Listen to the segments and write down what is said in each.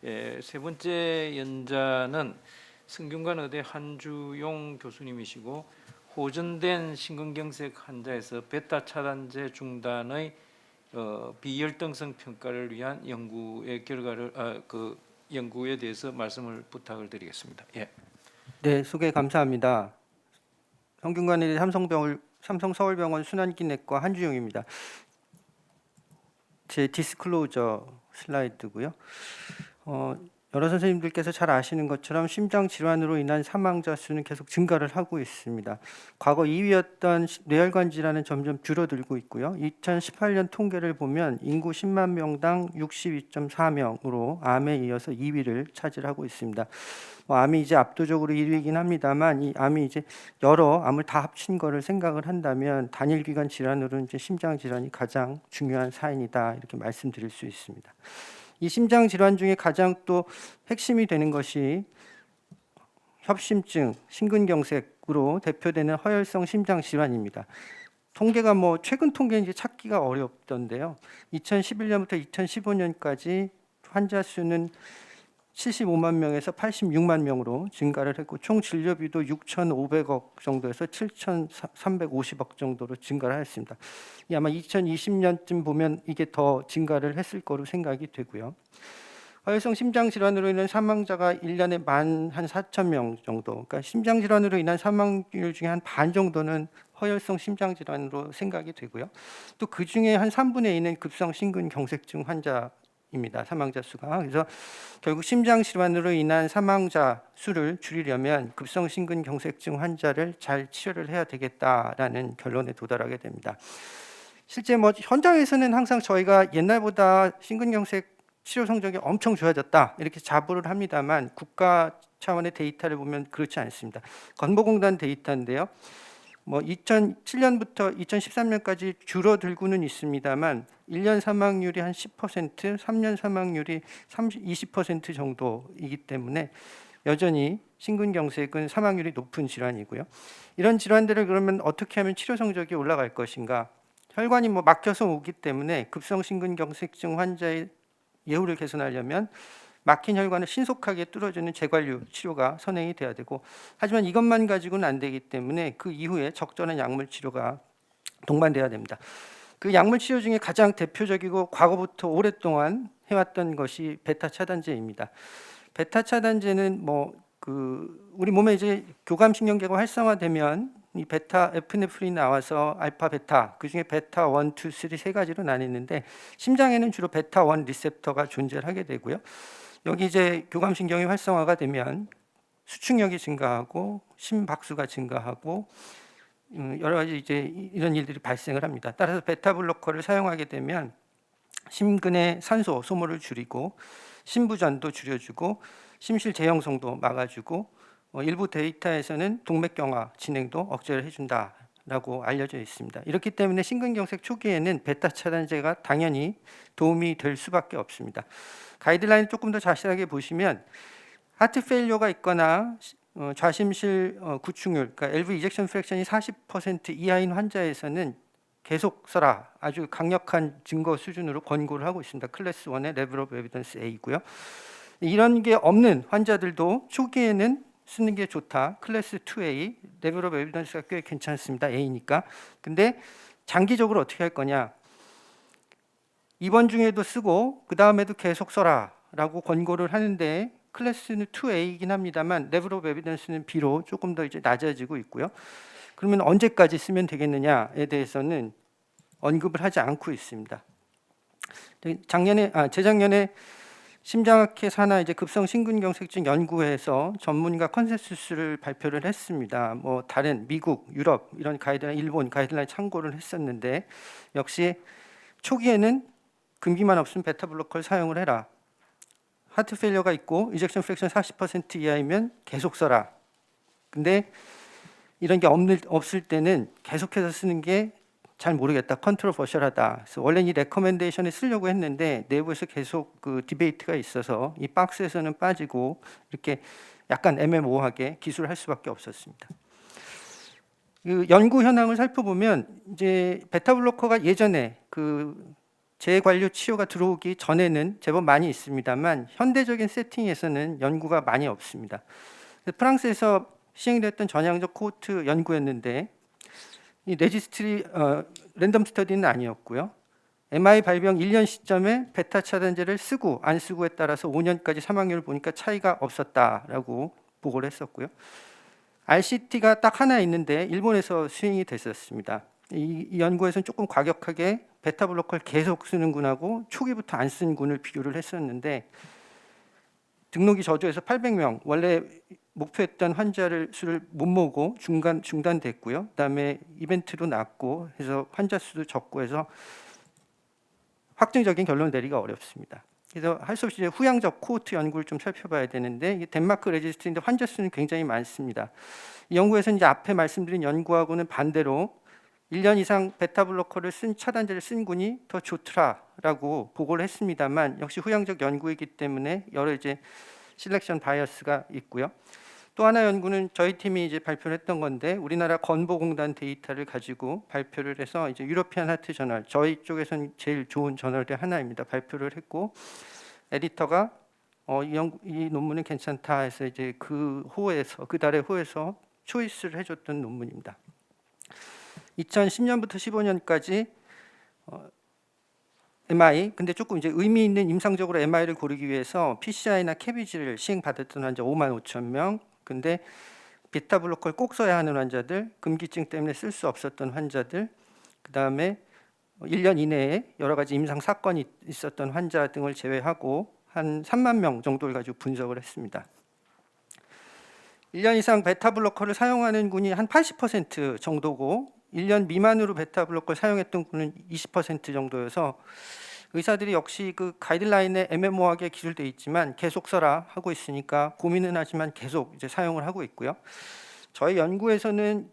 세 번째 연자는 성균관 의대 한주용 교수님이시고 호전된 심근경색 환자에서 베타 차단제 중단의 비혈등성 평가를 위한 연구의 결과를 연구에 대해서 말씀을 부탁을 드리겠습니다. 예. 네, 소개 감사합니다. 성균관 의대 삼성서울병원 순환기내과 한주용입니다. 제 디스클로저 슬라이드고요. 여러 선생님들께서 잘 아시는 것처럼 심장 질환으로 인한 사망자 수는 계속 증가를 하고 있습니다. 과거 2위였던 뇌혈관 질환은 점점 줄어들고 있고요. 2018년 통계를 보면 인구 10만 명당 62.4명으로 암에 이어서 2위를 차지하고 있습니다. 암이 이제 압도적으로 1위이긴 합니다만 이 암이 이제 여러 암을 다 합친 거를 생각을 한다면 단일 기관 질환으로는 이제 심장 질환이 가장 중요한 사인이다 이렇게 말씀드릴 수 있습니다. 이 심장 질환 중에 가장 또 핵심이 되는 것이 협심증, 심근경색으로 대표되는 허혈성 심장 질환입니다. 통계가 최근 통계는 이제 찾기가 어렵던데요. 2011년부터 2015년까지 환자 수는 75만 명에서 86만 명으로 증가를 했고 총 진료비도 6,500억 정도에서 7,350억 정도로 증가를 했습니다. 아마 2020년쯤 보면 이게 더 증가를 했을 거로 생각이 되고요. 허혈성 심장 질환으로 인한 사망자가 1년에 한 4,000명 정도. 그러니까 심장 질환으로 인한 사망률 중에 한 반 정도는 허혈성 심장 질환으로 생각이 되고요. 또 그 중에 한 3분의 2는 급성 심근경색증 환자입니다. 사망자 수가. 그래서 결국 심장 질환으로 인한 사망자 수를 줄이려면 급성 심근경색증 환자를 잘 치료를 해야 되겠다라는 결론에 도달하게 됩니다. 실제 현장에서는 항상 저희가 옛날보다 심근경색 치료 성적이 엄청 좋아졌다 이렇게 자부를 합니다만 국가 차원의 데이터를 보면 그렇지 않습니다. 건보공단 데이터인데요. 2007년부터 2013년까지 줄어들고는 있습니다만 1년 사망률이 한 10%, 3년 사망률이 20% 정도이기 때문에 여전히 심근경색은 사망률이 높은 질환이고요. 이런 질환들을 그러면 어떻게 하면 치료 성적이 올라갈 것인가? 혈관이 막혀서 오기 때문에 급성 심근경색증 환자의 예후를 개선하려면 막힌 혈관을 신속하게 뚫어주는 재관류 치료가 선행이 돼야 되고, 하지만 이것만 가지고는 안 되기 때문에 그 이후에 적절한 약물 치료가 동반돼야 됩니다. 그 약물 치료 중에 가장 대표적이고 과거부터 오랫동안 해왔던 것이 베타 차단제입니다. 베타 차단제는 우리 몸에 이제 교감신경계가 활성화되면 이 베타 에프네프린이 나와서 알파 베타, 그중에 베타 1, 2, 3 세 가지로 나뉘는데 심장에는 주로 베타 1 리셉터가 존재를 하게 되고요. 여기 이제 교감신경이 활성화가 되면 수축력이 증가하고 심박수가 증가하고 여러 가지 이제 이런 일들이 발생을 합니다. 따라서 베타 블로커를 사용하게 되면 심근의 산소 소모를 줄이고 심부전도 줄여주고 심실 재형성도 막아주고 일부 데이터에서는 동맥경화 진행도 억제를 해준다라고 알려져 있습니다. 이렇기 때문에 심근경색 초기에는 베타 차단제가 당연히 도움이 될 수밖에 없습니다. 가이드라인 조금 더 자세하게 보시면 하트 페일리어가 있거나 좌심실 구축률, 그러니까 LV 이젝션 프랙션이 40% 이하인 환자에서는 계속 써라, 아주 강력한 증거 수준으로 권고를 하고 있습니다. 클래스 1의 레벨 오브 에비던스 A고요. 이런 게 없는 환자들도 초기에는 쓰는 게 좋다. 클래스 2A, 레벨 오브 에비던스가 꽤 괜찮습니다. A니까. 근데 장기적으로 어떻게 할 거냐? 입원 중에도 쓰고 그 다음에도 계속 써라 라고 권고를 하는데 클래스는 2A이긴 합니다만 레벨 오브 에비던스는 B로 조금 더 이제 낮아지고 있고요. 그러면 언제까지 쓰면 되겠느냐에 대해서는 언급을 하지 않고 있습니다. 재작년에 심장학회 산하 이제 급성 심근경색증 연구회에서 전문가 컨센서스를 발표를 했습니다. 다른 미국, 유럽 이런 가이드라인, 일본 가이드라인 참고를 했었는데 역시 초기에는 금기만 없으면 베타 블로커를 사용을 해라. 하트 페일리어가 있고 이젝션 프랙션 40% 이하이면 계속 써라. 근데 이런 게 없을 때는 계속해서 쓰는 게 잘 모르겠다, 컨트로버셜하다. 그래서 원래 이 레커멘데이션에 쓰려고 했는데 내부에서 계속 그 디베이트가 있어서 이 박스에서는 빠지고 이렇게 약간 애매모호하게 기술을 할 수밖에 없었습니다. 그 연구 현황을 살펴보면 이제 베타 블로커가 예전에 그 재관료 치료가 들어오기 전에는 제법 많이 있습니다만 현대적인 세팅에서는 연구가 많이 없습니다. 프랑스에서 시행됐던 전향적 코호트 연구였는데 이 레지스트리 랜덤 스터디는 아니었고요. MI 발병 1년 시점에 베타 차단제를 쓰고 안 쓰고에 따라서 5년까지 사망률을 보니까 차이가 없었다라고 보고를 했었고요. RCT가 딱 하나 있는데 일본에서 수행이 됐었습니다. 이 연구에서는 조금 과격하게 베타 블로커를 계속 쓰는 군하고 초기부터 안 쓴 군을 비교를 했었는데 등록이 저조해서 800명, 원래 목표했던 환자를 수를 못 모으고 중단됐고요. 그다음에 이벤트도 낮고 해서 환자 수도 적고 해서 확정적인 결론을 내리기가 어렵습니다. 그래서 할 수 없이 이제 후양적 코호트 연구를 좀 살펴봐야 되는데 이게 덴마크 레지스트리인데 환자 수는 굉장히 많습니다. 이 연구에서는 이제 앞에 말씀드린 연구하고는 반대로 1년 이상 베타 블로커를 쓴 차단제를 쓴 군이 더 좋더라라고 보고를 했습니다만 역시 후양적 연구이기 때문에 여러 이제 실렉션 바이어스가 있고요. 또 하나 연구는 저희 팀이 이제 발표를 했던 건데 우리나라 건보공단 데이터를 가지고 발표를 해서 이제 유러피안 하트 저널, 저희 쪽에서는 제일 좋은 저널의 하나입니다. 발표를 했고 에디터가 이 논문은 괜찮다 해서 이제 그 달의 호에서 초이스를 해줬던 논문입니다. 2010년부터 15년까지 MI, 근데 조금 이제 의미 있는 임상적으로 MI를 고르기 위해서 PCI나 캐비지를 시행받았던 환자 5만 5천 명, 근데 베타 블로커를 꼭 써야 하는 환자들, 금기증 때문에 쓸 수 없었던 환자들, 그 다음에 1년 이내에 여러 가지 임상 사건이 있었던 환자 등을 제외하고 한 3만 명 정도를 가지고 분석을 했습니다. 1년 이상 베타 블로커를 사용하는 군이 한 80% 정도고 1년 미만으로 베타 블로커를 사용했던 군은 20% 정도여서 의사들이 역시 그 가이드라인에 애매모호하게 기술돼 있지만 계속 써라 하고 있으니까 고민은 하지만 계속 이제 사용을 하고 있고요. 저희 연구에서는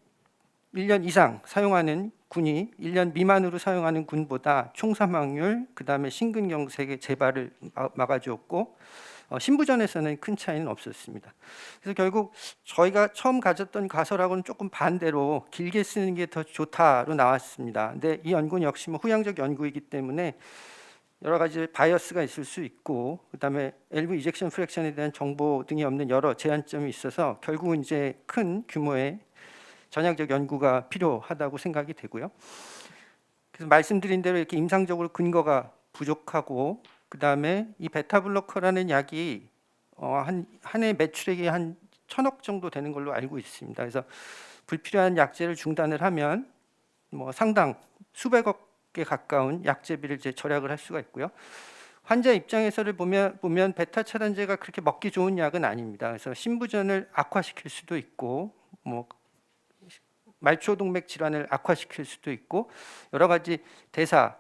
1년 이상 사용하는 군이 1년 미만으로 사용하는 군보다 총 사망률, 그다음에 심근경색의 재발을 막아주었고 신부전에서는 큰 차이는 없었습니다. 그래서 결국 저희가 처음 가졌던 가설하고는 조금 반대로 길게 쓰는 게 더 좋다로 나왔습니다. 근데 이 연구는 역시 뭐 후양적 연구이기 때문에 여러 가지 바이어스가 있을 수 있고 그다음에 LV 이젝션 프랙션에 대한 정보 등이 없는 여러 제한점이 있어서 결국은 이제 큰 규모의 전향적 연구가 필요하다고 생각이 되고요. 그래서 말씀드린 대로 이렇게 임상적으로 근거가 부족하고 그다음에 이 베타 블로커라는 약이 한 해 매출액이 한 1,000억 정도 되는 걸로 알고 있습니다. 그래서 불필요한 약제를 중단을 하면 뭐 상당 수백억에 가까운 약제비를 이제 절약을 할 수가 있고요. 환자 입장에서를 보면 베타 차단제가 그렇게 먹기 좋은 약은 아닙니다. 그래서 신부전을 악화시킬 수도 있고 뭐 말초동맥 질환을 악화시킬 수도 있고 여러 가지 대사에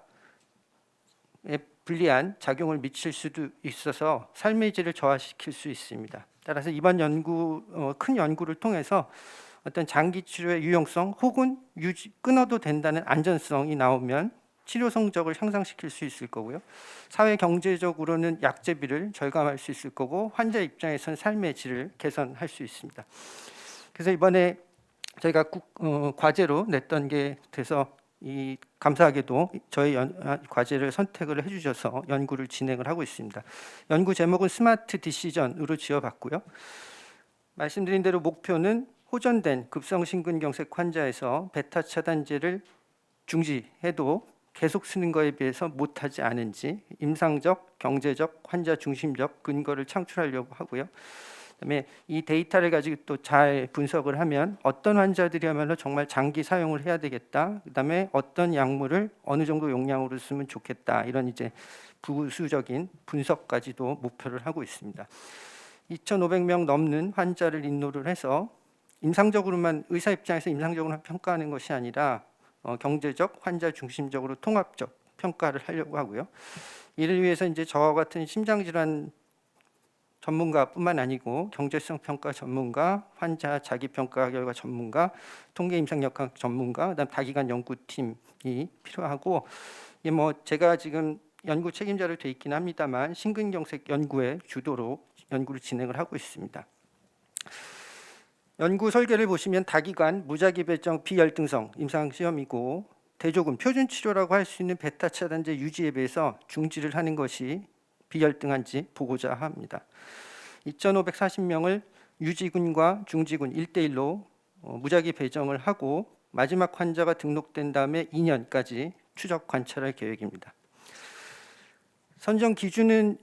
불리한 작용을 미칠 수도 있어서 삶의 질을 저하시킬 수 있습니다. 따라서 이번 큰 연구를 통해서 어떤 장기 치료의 유용성 혹은 끊어도 된다는 안전성이 나오면 치료 성적을 향상시킬 수 있을 거고요. 사회 경제적으로는 약제비를 절감할 수 있을 거고 환자 입장에서는 삶의 질을 개선할 수 있습니다. 그래서 이번에 저희가 과제로 냈던 게 돼서 감사하게도 저희 과제를 선택을 해주셔서 연구를 진행을 하고 있습니다. 연구 제목은 스마트 디시전으로 지어봤고요. 말씀드린 대로 목표는 호전된 급성심근경색 환자에서 베타 차단제를 중지해도 계속 쓰는 것에 비해서 못하지 않은지 임상적, 경제적, 환자 중심적 근거를 창출하려고 하고요. 그다음에 이 데이터를 가지고 또 잘 분석을 하면 어떤 환자들이야말로 정말 장기 사용을 해야 되겠다. 그다음에 어떤 약물을 어느 정도 용량으로 쓰면 좋겠다. 이런 이제 부수적인 분석까지도 목표를 하고 있습니다. 2,500명 넘는 환자를 인노를 해서 임상적으로만 의사 입장에서 임상적으로만 평가하는 것이 아니라 경제적, 환자 중심적으로 통합적 평가를 하려고 하고요. 이를 위해서 이제 저와 같은 심장질환 전문가뿐만 아니고 경제성 평가 전문가, 환자 자기 평가 결과 전문가, 통계 임상 역학 전문가, 그다음 다기관 연구팀이 필요하고 이게 뭐 제가 지금 연구 책임자로 돼 있긴 합니다만 심근경색 연구의 주도로 연구를 진행을 하고 있습니다. 연구 설계를 보시면 다기관 무작위 배정 비열등성 임상 시험이고 대조군 표준 치료라고 할 수 있는 베타 차단제 유지에 비해서 중지를 하는 것이 비열등한지 보고자 합니다. 2,540명을 유지군과 중지군 1대1로 무작위 배정을 하고 마지막 환자가 등록된 다음에 2년까지 추적 관찰할 계획입니다. 선정 기준은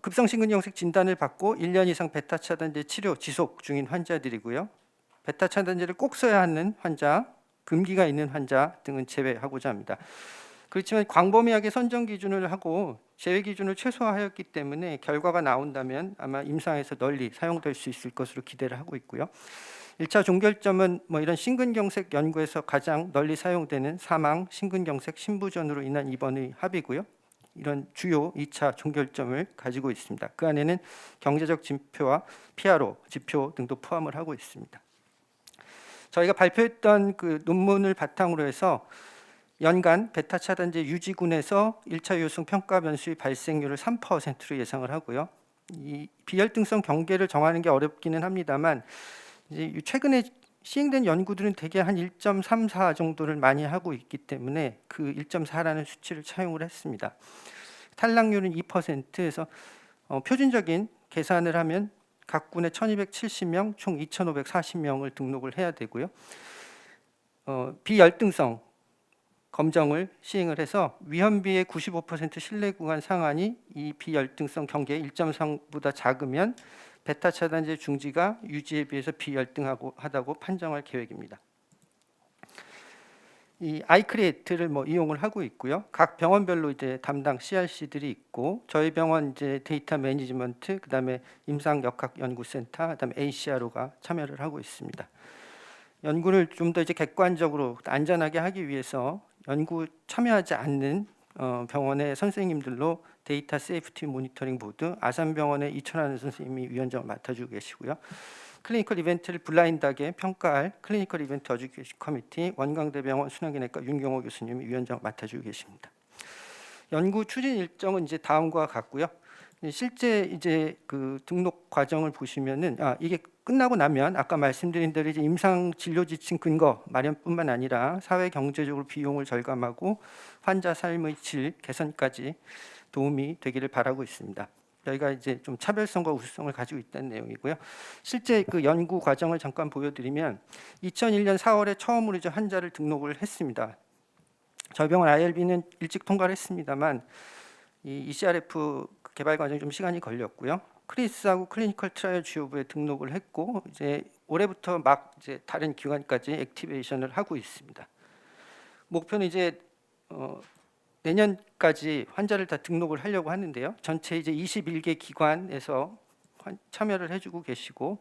급성심근경색 진단을 받고 1년 이상 베타 차단제 치료 지속 중인 환자들이고요. 베타 차단제를 꼭 써야 하는 환자, 금기가 있는 환자 등은 제외하고자 합니다. 그렇지만 광범위하게 선정 기준을 하고 제외 기준을 최소화하였기 때문에 결과가 나온다면 아마 임상에서 널리 사용될 수 있을 것으로 기대를 하고 있고요. 1차 종결점은 이런 심근경색 연구에서 가장 널리 사용되는 사망, 심근경색, 심부전으로 인한 입원의 합이고요. 이런 주요 2차 종결점을 가지고 있습니다. 그 안에는 경제적 지표와 PRO 지표 등도 포함을 하고 있습니다. 저희가 발표했던 그 논문을 바탕으로 해서 연간 베타 차단제 유지군에서 1차 요성 평가 변수의 발생률을 3%로 예상을 하고요. 이 비열등성 경계를 정하는 게 어렵기는 합니다만 이제 최근에 시행된 연구들은 대개 한 1.34 정도를 많이 하고 있기 때문에 그 1.4라는 수치를 차용을 했습니다. 탈락률은 2%에서 표준적인 계산을 하면 각 군에 1,270명, 총 2,540명을 등록을 해야 되고요. 비열등성 검정을 시행을 해서 위험비의 95% 신뢰 구간 상한이 이 비열등성 경계 1.3보다 작으면 베타 차단제 중지가 유지에 비해서 비열등하다고 판정할 계획입니다. 이 아이크리에이트를 이용을 하고 있고요. 각 병원별로 이제 담당 CRC들이 있고 저희 병원 이제 데이터 매니지먼트, 그다음에 임상 역학 연구센터, 그다음에 ACRO가 참여를 하고 있습니다. 연구를 좀 더 이제 객관적으로 안전하게 하기 위해서 연구 참여하지 않는 병원의 선생님들로 데이터 세이프티 모니터링 보드, 아산병원의 이천하는 선생님이 위원장을 맡아주고 계시고요. 클리니컬 이벤트를 블라인드하게 평가할 클리니컬 이벤트 어듀케이션 커미티, 원광대병원 순환기내과 윤경호 교수님이 위원장을 맡아주고 계십니다. 연구 추진 일정은 이제 다음과 같고요. 실제 이제 그 등록 과정을 보시면은 이게 끝나고 나면 아까 말씀드린 대로 이제 임상 진료 지침 근거 마련뿐만 아니라 사회 경제적으로 비용을 절감하고 환자 삶의 질 개선까지 도움이 되기를 바라고 있습니다. 저희가 이제 좀 차별성과 우수성을 가지고 있다는 내용이고요. 실제 그 연구 과정을 잠깐 보여드리면 2001년 4월에 처음으로 이제 환자를 등록을 했습니다. 저희 병원 IRB는 일찍 통과를 했습니다만 이 ECRF 개발 과정이 좀 시간이 걸렸고요. 크리스하고 클리니컬 트라이얼 주요부에 등록을 했고 이제 올해부터 막 이제 다른 기관까지 액티베이션을 하고 있습니다. 목표는 이제 내년까지 환자를 다 등록을 하려고 하는데요. 전체 이제 21개 기관에서 참여를 해주고 계시고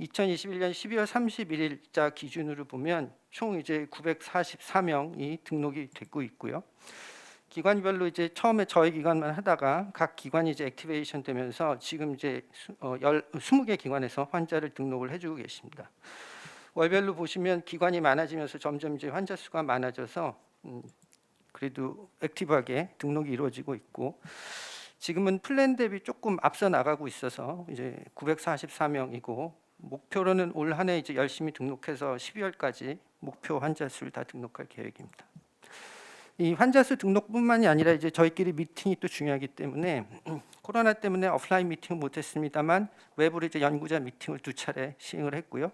2021년 12월 31일자 기준으로 보면 총 이제 944명이 등록이 되고 있고요. 기관별로 이제 처음에 저희 기관만 하다가 각 기관이 이제 액티베이션 되면서 지금 이제 20개 기관에서 환자를 등록을 해주고 계십니다. 월별로 보시면 기관이 많아지면서 점점 이제 환자 수가 많아져서 그래도 액티브하게 등록이 이루어지고 있고 지금은 플랜 대비 조금 앞서 나가고 있어서 이제 944명이고 목표로는 올 한 해 이제 열심히 등록해서 12월까지 목표 환자 수를 다 등록할 계획입니다. 이 환자 수 등록뿐만이 아니라 이제 저희끼리 미팅이 또 중요하기 때문에 코로나 때문에 오프라인 미팅을 못했습니다만 외부로 이제 연구자 미팅을 2차례 시행을 했고요.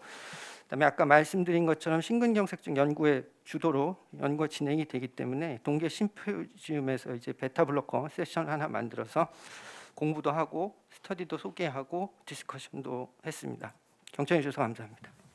그다음에 아까 말씀드린 것처럼 심근경색증 연구의 주도로 연구가 진행이 되기 때문에 동계 심포지움에서 이제 베타 블로커 세션 하나 만들어서 공부도 하고 스터디도 소개하고 디스커션도 했습니다. 경청해 주셔서 감사합니다.